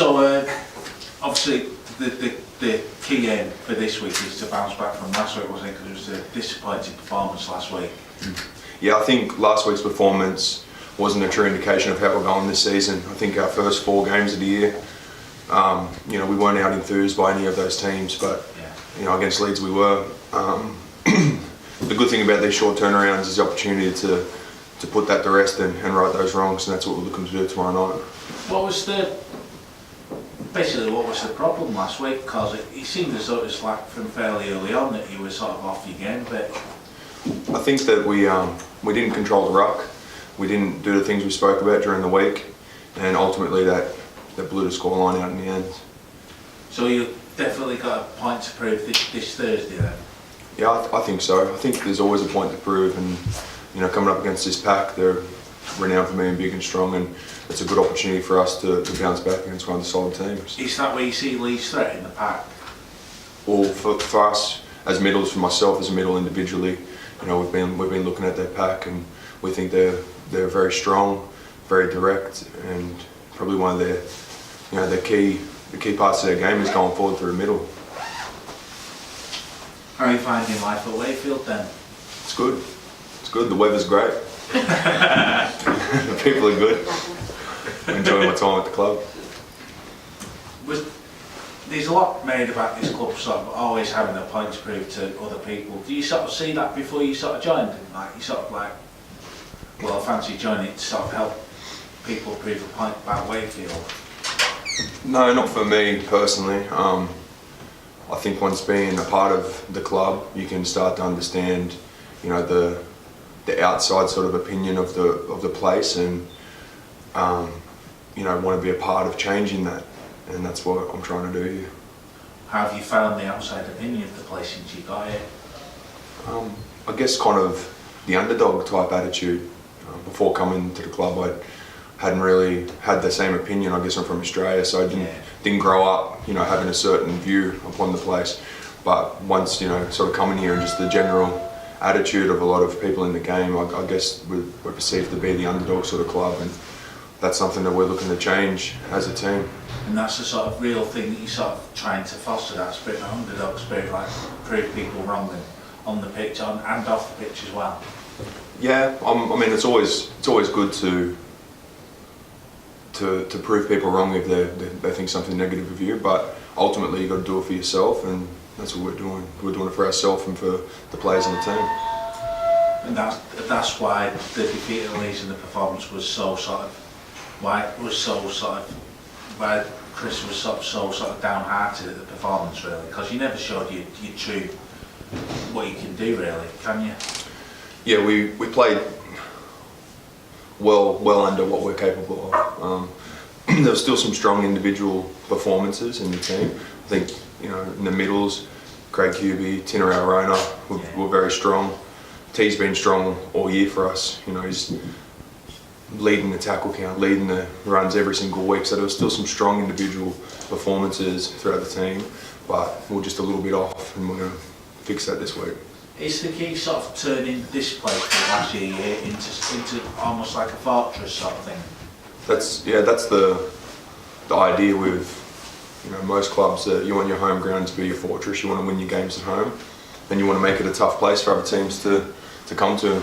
So obviously the key aim for this week is to bounce back from last week, wasn't it? Because it was a disappointing performance last week. Yeah, I think last week's performance wasn't a true indication of how we're going this season. I think our first 4 games of the year, we weren't out enthused by any of those teams, but against Leeds we were. The good thing about these short turnarounds is the opportunity to put that to rest and right those wrongs, and that's what we're looking to do tomorrow night. What was the problem last week? Because it seemed as though it was like from fairly early on that you were sort of off your game a bit. I think that we didn't control the ruck. We didn't do the things we spoke about during the week, and ultimately that blew the scoreline out in the end. So you definitely got a point to prove this Thursday then? Yeah, I think so. I think there's always a point to prove, and coming up against this pack, they're renowned for being big and strong, and it's a good opportunity for us to bounce back against one of the solid teams. Is that where you see Leigh's threat in the pack? Well, for us as middles, for myself as a middle individually, we've been looking at their pack, and we think they're very strong, very direct, and probably one of their the key parts of their game is going forward through the middle. How are you finding life at Wakefield then? It's good. It's good. The weather's great. The people are good. I'm enjoying my time at the club. There's a lot made about this club sort of always having a point to prove to other people. Do you sort of see that before you sort of joined? Like you sort of I fancy joining to sort of help people prove a point about Wakefield. No, not for me personally. I think once being a part of the club, you can start to understand, the outside sort of opinion of the place, and want to be a part of changing that, and that's what I'm trying to do here. How have you found the outside opinion of the place since you got here? I guess kind of the underdog type attitude. Before coming to the club, I hadn't really had the same opinion. I guess I'm from Australia, so I didn't grow up, having a certain view upon the place. But once, sort of coming here and just the general attitude of a lot of people in the game, I guess we're perceived to be the underdog sort of club, and that's something that we're looking to change as a team. And that's the sort of real thing that you're sort of trying to foster, that spirit, the underdog spirit, like prove people wrong on the pitch and off the pitch as well. Yeah, I mean it's always good to prove people wrong if they think something negative of you, but ultimately you've got to do it for yourself, and that's what we're doing. We're doing it for ourselves and for the players on the team. And that's why the defeat at Leeds and the performance was so sort of, why Chris was so sort of downhearted at the performance, really, because you never showed your true what you can do, really, can you? Yeah, we played well under what we're capable of. There was still some strong individual performances in the team. I think, in the middles, Craig Hubie, Tino Arona were very strong. T's been strong all year for us. He's leading the tackle count, leading the runs every single week. So there was still some strong individual performances throughout the team, but we're just a little bit off, and we're going to fix that this week. Is the key sort of turning this place from last year into almost like a fortress sort of thing? That's the idea with most clubs. You want your home ground to be your fortress. You want to win your games at home, and you want to make it a tough place for other teams to come to.